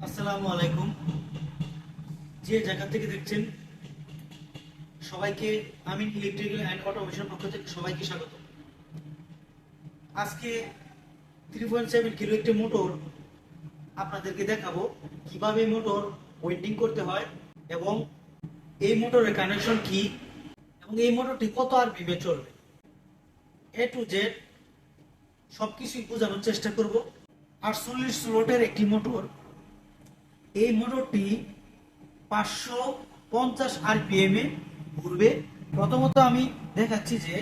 আসসালামু আলাইকুম। যে জায়গা থেকে দেখছেন সবাইকে আমিন ইলেকট্রিক্যাল অ্যান্ড অটোমেশন পক্ষ থেকে সবাইকে স্বাগত। আজকে 3.7 কিলো একটি মোটর আপনাদেরকে দেখাবো কিভাবে মোটর ওয়েল্ডিং করতে হয় এবং এই মোটরের কানেকশন কি এবং এই মোটরটি কত আরপিএমে চলবে। এ টু জেড সবকিছুই বোঝানোর চেষ্টা করব। 48 স্লটের একটি মোটর। এই মোটরটি 550 আরপিএম এ ঘুরবে। প্রথমত আমি দেখাচ্ছি যে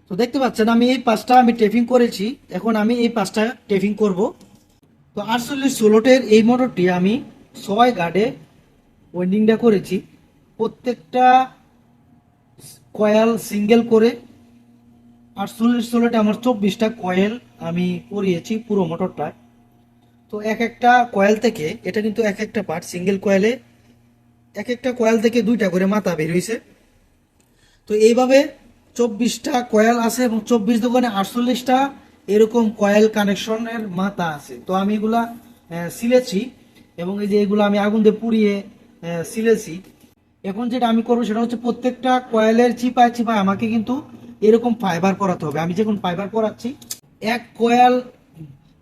তো দেখতে পাচ্ছেন আমি এই পাঁচটা আমি টেপিং করেছি। এখন আমি এই পাঁচটা টেপিং করব। তো 48 স্লটের এই মোটরটি আমি 6 গার্ডে ওয়েন্ডিংটা করেছি। প্রত্যেকটা কয়েল সিঙ্গেল করে 48 স্লটে আমার 24টা কয়েল আমি পরিয়েছি পুরো মোটরটায়। তো এক একটা কয়েল থেকে এটা কিন্তু এক একটা পার্ট সিঙ্গেল কয়েলে এক একটা কয়েল থেকে দুইটা করে মাথা বের হয়েছে। তো এইভাবে 24টা কয়েল আছে এবং 24 দোকানে 48টা এরকম কয়েল কানেকশনের মাথা আছে। তো আমি এগুলা সিলেছি এবং এই যে এগুলো আমি আগুন দিয়ে পুড়িয়ে সিলেছি। এখন যেটা আমি করবো সেটা হচ্ছে প্রত্যেকটা কয়েলের চিপায় চিপায় আমাকে কিন্তু এরকম ফাইবার পরাতে হবে। আমি যখন ফাইবার পরাচ্ছি এক কয়েল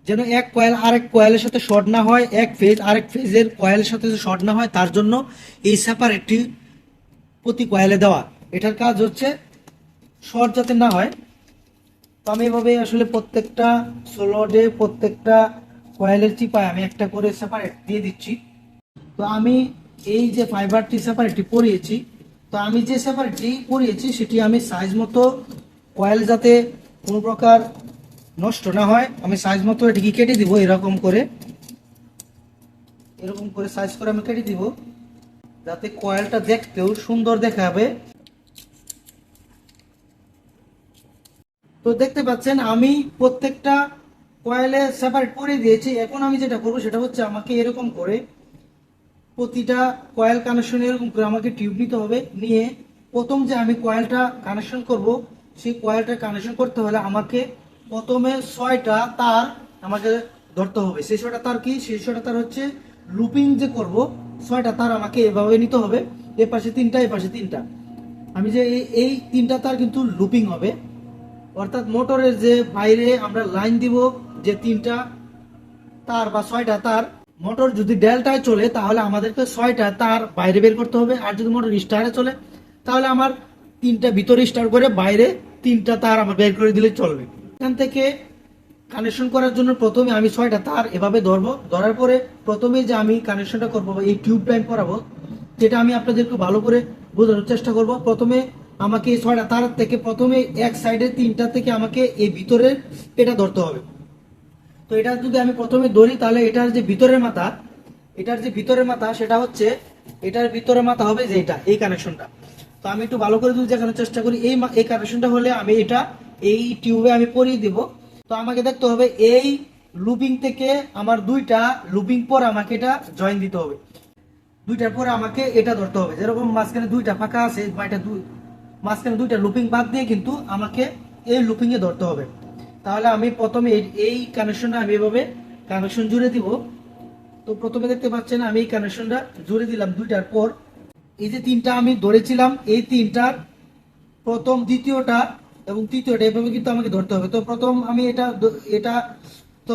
যেন এক কয়েল আরেক কয়েলের সাথে শর্ট না হয়, এক ফেজ আরেক ফেজের কয়েলের সাথে শর্ট না হয়, তার জন্য এই সেপারেটটি প্রতি কয়েলে দেওয়া। এটার কাজ হচ্ছে শর্ট যাতে না হয়। তো আমি এভাবে আসলে প্রত্যেকটা স্লটে প্রত্যেকটা কয়েলের চিপায় আমি একটা করে সেপারেট দিয়ে দিচ্ছি। তো আমি এই যে ফাইবারটি সেপারেটটি পরিয়েছি, তো আমি যে সেপারেটটি পরিয়েছি সেটি আমি সাইজ মতো কয়েল যাতে কোনো প্রকার নষ্ট না হয় আমি সাইজ মতো এটিকে কেটে দিব। এরকম করে সাইজ করে আমি কেটে দিব যাতে কয়েলটা দেখতেও সুন্দর দেখাবে। তো দেখতে পাচ্ছেন আমি প্রত্যেকটা কয়েলে সেপারেট করে দিয়েছি। এখন আমি যেটা করবো সেটা হচ্ছে আমাকে এরকম করে প্রতিটা কয়েল কানেকশন এরকম করে আমাকে টিউব নিতে হবে। নিয়ে প্রথম যে আমি কয়েলটা কানেকশন করব সেই কয়েলটা কানেকশন করতে হলে আমাকে প্রথমে 6টা তার আমাকে ধরতে হবে। সেই 6টা তার কি, সেই 6টা তার হচ্ছে লুপিং যে করব 6টা তার আমাকে এভাবে নিতে হবে। এ পাশে 3টা, এ পাশে 3টা। আমি যে এই 3টা তার কিন্তু লুপিং হবে, অর্থাৎ মোটরের যে বাইরে আমরা লাইন দিব যে 3টা তার বা 6টা তার, মোটর যদি ডেল্টায় চলে তাহলে আমাদেরকে 6টা তার বাইরে বের করতে হবে। আর যদি মোটর স্টারে চলে তাহলে আমার 3টা ভিতরে স্টার করে বাইরে 3টা তার আমার বের করে দিলে চলবে। এখান থেকে কানেকশন করার জন্য প্রথমে আমি 6টা তার এভাবে ধরবো। ধরার পরে প্রথমে যে আমি কানেকশনটা করবো এই টিউব টাইম করাবো, যেটা আমি আপনাদেরকে ভালো করে বোঝানোর চেষ্টা করব। প্রথমে আমাকে এই 6টা তার থেকে প্রথমে এক সাইডে 3টা থেকে আমাকে এই ভিতরের এটা ধরতে হবে। তো এটা যদি আমি প্রথমে ধরি তাহলে এটার যে ভিতরের মাথা, সেটা হচ্ছে এটার ভিতরের মাথা হবে যে এটা এই কানেকশনটা। তো আমি একটু ভালো করে যদি দেখানোর চেষ্টা করি, এই কানেকশনটা হলে আমি এটা এই টিউবে আমি পরিয়ে দিব। তো আমাকে দেখতে হবে এই লুপিং থেকে আমার 2টা লুপিং পর আমাকে এটা জয়েন দিতে হবে। 2টার পরে আমাকে এটা ধরতে হবে। যেরকম মাঝখানে 2টা ফাঁকা আছে বা এটা মাঝখানে 2টা লুপিং বাদ দিয়ে কিন্তু আমাকে এই লুপিং এ ধরতে হবে। তাহলে আমি প্রথমে এই কানেকশনটা আমি এভাবে কানেকশন জুড়ে দিব। তো প্রথমে দেখতে পাচ্ছেন আমি এই কানেকশনটা জুড়ে দিলাম। 2টার পর এই যে 3টা আমি ধরেছিলাম এই 3টার প্রথম দ্বিতীয়টা এবং তৃতীয়টা এভাবে কিন্তু আমাকে ধরতে হবে। তো প্রথম আমি এটা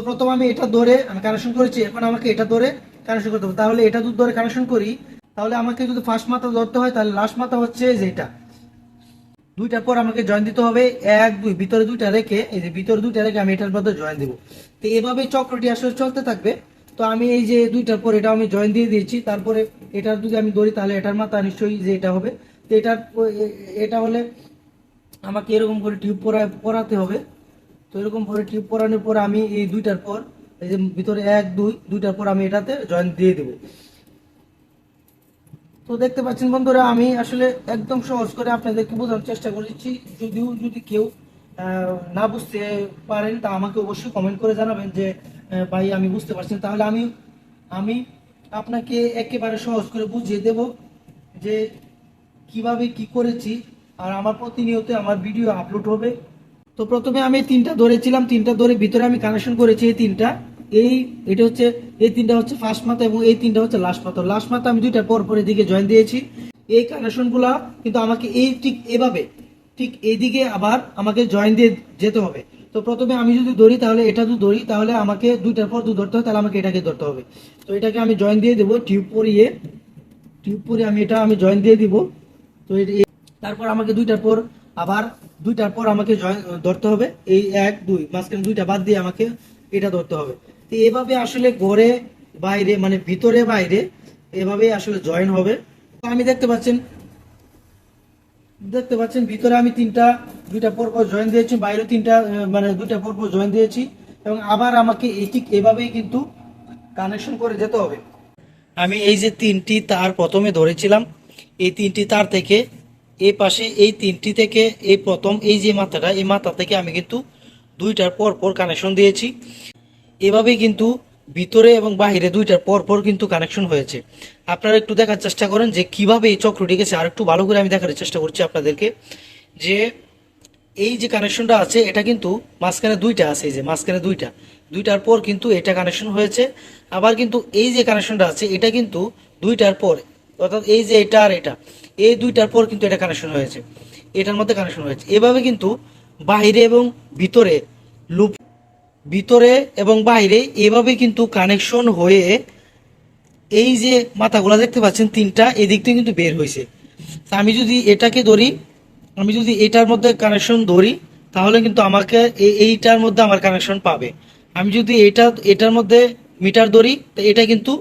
প্রথম আমি এটা ধরে আমি কানেকশন করেছি। এখন আমাকে এটা ধরে কানেকশন করতে হবে। তাহলে এটা যদি ধরে কানেকশন করি তাহলে আমাকে যদি ফার্স্ট মাথা ধরতে হয় তাহলে লাস্ট মাথা হচ্ছে যেটা। 2টার পর আমাকে জয়েন দিতে হবে 1 2, ভিতরে 2টা রেখে এই যে ভিতরে 2টা রেখে আমি এটার মধ্যে জয়েন দিব। তো এভাবে চক্রটি আসলে চলতে থাকবে। তো আমি এই যে 2টার পর এটা আমি জয়েন দিয়ে দিয়েছি। তারপরে এটার যদি আমি ধরি তাহলে এটার মাথা নিশ্চয়ই যে এটা হবে। তো এটা হলে আমাকে এরকম করে টিউব পরাতে হবে। তো এরকম করে টিউব পরানোর পর আমি এই 2টার পর এই যে ভিতরে 1 2, 2টার পর আমি এটাতে জয়েন দিয়ে দেবো। তো দেখতে পাচ্ছেন বন্ধুরা আমি আসলে একদম সহজ করে আপনাদেরকে বোঝানোর চেষ্টা করেছি। যদি কেউ না বুঝতে পারেন তা আমাকে অবশ্যই কমেন্ট করে জানাবেন যে ভাই আমি বুঝতে পারছি না। তাহলে আমি আমি আপনাকে একেবারে সহজ করে বুঝিয়ে দেব যে কিভাবে কি করেছি। আর আমার প্রতিনিয়ত আমার ভিডিও আপলোড হবে। তো প্রথমে আমি 3টা ধরেছিলাম, 3টা ধরে ভিতরে আমি কানেকশন করেছি এই 3টা। এটা হচ্ছে এই তিনটা হচ্ছে ফার্স্ট মাথা এবং এই তিনটা হচ্ছে লাস্ট মাথা আমি দুইটা পর পর এদিকে জয়েন দিয়েছি। এই কানেকশনগুলা কিন্তু আমাকে এই ঠিক এভাবে ঠিক এইদিকে আবার আমাকে জয়েন দিয়ে যেতে হবে। তো প্রথমে আমি যদি ধরি তাহলে এটা যদি ধরি তাহলে আমাকে দুইটার পর দু ধরতে হবে, তাহলে আমাকে এটাকে ধরতে হবে। তো এটাকে আমি জয়েন দিয়ে দেবো টিউব পরিয়ে আমি জয়েন দিয়ে দিব। তো তারপর আমাকে দুইটার পর আমাকে ধরতে হবে এই 1 2 মাঝখানে দুইটা বাদ দিয়ে আমাকে এটা ধরতে হবে। তো এভাবে আসলে ঘরে বাইরে মানে ভিতরে বাইরে এভাবে আসলে জয়েন হবে। তো আমি দেখতে পাচ্ছেন ভিতরে আমি দুইটা পর পর জয়েন দিয়েছি, বাইরে মানে দুইটা পর পর জয়েন দিয়েছি এবং আবার আমাকে এই ঠিক এভাবেই কিন্তু কানেকশন করে যেতে হবে। আমি এই যে তিনটি তার প্রথমে ধরেছিলাম, এই তিনটি তার থেকে এই পাশে এই তিনটি থেকে এই প্রথম এই যে মাথাটা এই মাথা থেকে আমি কিন্তু দুইটার পর পর কানেকশন দিয়েছি। এভাবেই কিন্তু ভিতরে এবং বাহিরে দুইটার পর পর কিন্তু কানেকশন হয়েছে। আপনারা একটু দেখার চেষ্টা করেন যে কিভাবে এই চক্রটি গেছে, আর একটু ভালো করে আমি দেখার চেষ্টা করছি আপনাদেরকে যে এই যে কানেকশনটা আছে এটা কিন্তু মাঝখানে দুইটা আছে, এই যে মাঝখানে দুইটার পর কিন্তু এটা কানেকশন হয়েছে। আবার কিন্তু এই যে কানেকশনটা আছে এটা কিন্তু দুইটার পর, অর্থাৎ এই যে এটা আর এটা এই দুইটার পর কিন্তু এটা কানেকশন হয়েছে, এটার মধ্যে কানেকশন হয়েছে। এভাবে কিন্তু বাইরে এবং ভিতরে লুপ ভিতরে এবং বাইরে এভাবে কিন্তু কানেকশন হয়ে এই যে মাথাগুলো দেখতে পাচ্ছেন তিনটা এদিক থেকে কিন্তু বের হয়েছে। তা আমি যদি এটার মধ্যে কানেকশন ধরি তাহলে কিন্তু আমাকে এইটার মধ্যে আমার কানেকশন পাবে। আমি যদি এটার মধ্যে মিটার ধরি তো এটা কিন্তু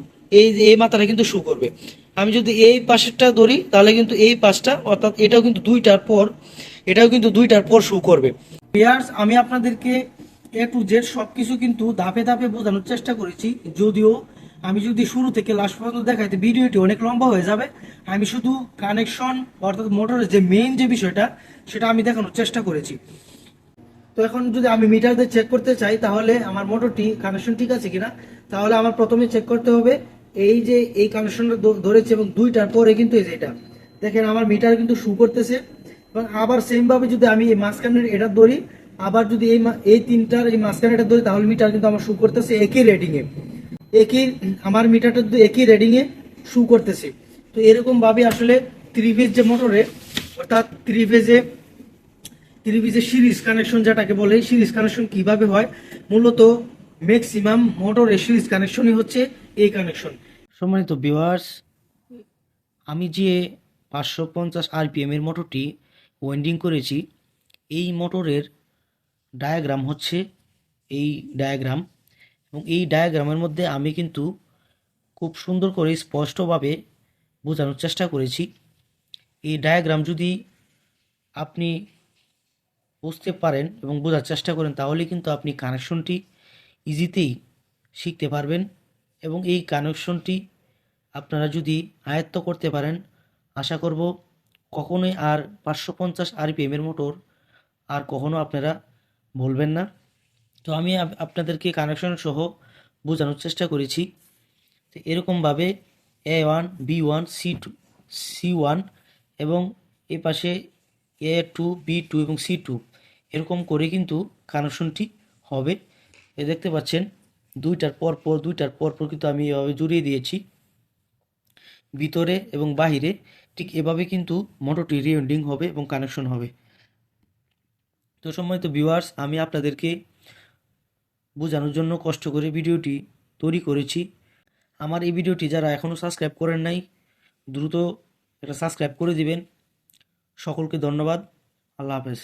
এই মাথাটা কিন্তু শো করবে। আমি যদি এই পাশেরটা ধরি তাহলে কিন্তু এই পাশটা অর্থাৎ এটাও কিন্তু দুইটার পর শো করবে। ভিউয়ার্স, আমি আপনাদেরকে এ টু জেড সবকিছু কিন্তু ধাপে ধাপে বোঝানোর চেষ্টা করেছি, যদিও আমি যদি শুরু থেকে লাস্ট পর্যন্ত দেখাইতে ভিডিওটি অনেক লম্বা হয়ে যাবে। আমি শুধু কানেকশন অর্থাৎ মোটরের যে মেইন যে বিষয়টা সেটা আমি দেখানোর চেষ্টা করেছি। তো এখন যদি আমি মিটার দিয়ে চেক করতে চাই তাহলে আমার মোটরটি কানেকশন ঠিক আছে কিনা, তাহলে আমার প্রথমে চেক করতে হবে এই যে এই কানেকশনটা ধরেছে এবং দুইটার পরে কিন্তু এই যে এটা দেখেন আমার মিটার কিন্তু শু করতেছে। এবং আবার সেম ভাবে যদি আমি এই মাঝখানের এটা ধরি, আবার যদি এই তিনটার এই মাঝখানে এটা ধরি তাহলে মিটার কিন্তু আমার শু করতেছে একই রেডিং এ, আমার মিটারটা একই রেডিং এ শু করতেছে। তো এরকম ভাবে আসলে থ্রি ফেজ যে মোটরে অর্থাৎ থ্রি ফেজের সিরিজ কানেকশন যেটাকে বলে সিরিজ কানেকশন কিভাবে হয়, মূলত ম্যাক্সিমাম মোটরের সিরিজ কানেকশনই হচ্ছে এই কানেকশন। সম্মানিত ভিউয়ার্স, আমি যে 550 আরপিএম এর মোটরটি ওয়েন্ডিং করেছি এই মোটরের ডায়াগ্রাম হচ্ছে এই ডায়াগ্রাম, এবং এই ডায়াগ্রামের মধ্যে আমি কিন্তু খুব সুন্দর করে স্পষ্টভাবে বোঝানোর চেষ্টা করেছি। এই ডায়াগ্রাম যদি আপনি বুঝতে পারেন এবং বোঝার চেষ্টা করেন তাহলে কিন্তু আপনি কানেকশনটি ইজিতেই শিখতে পারবেন, এবং এই কানেকশনটি আপনারা যদি আয়ত্ত করতে পারেন আশা করব কখনোই আর 550 আরপিএম এর মোটর আর কখনো আপনারা বলবেন না। তো আমি আপনাদেরকে কানেকশন সহ বোঝানোর চেষ্টা করেছি। তো এরকমভাবে A1 B1 C1 এবং এ পাশে A2 B2 এবং C2 এরকম করে কিন্তু কানেকশনটি হবে। এ দেখতে পাচ্ছেন দুইটার পর পর কিন্তু আমি এভাবে জুড়িয়ে দিয়েছি ভিতরে এবং বাহিরে। ঠিক এভাবে কিন্তু মোটরটি রিওয়েন্ডিং হবে এবং কানেকশন হবে। তো সম্মানিত ভিউয়ার্স, আমি আপনাদেরকে বোঝানোর জন্য কষ্ট করে ভিডিওটি তৈরি করেছি। আমার এই ভিডিওটি যারা এখনও সাবস্ক্রাইব করেন নাই দ্রুত এটা সাবস্ক্রাইব করে দিবেন। সকলকে ধন্যবাদ। আল্লাহ হাফেজ।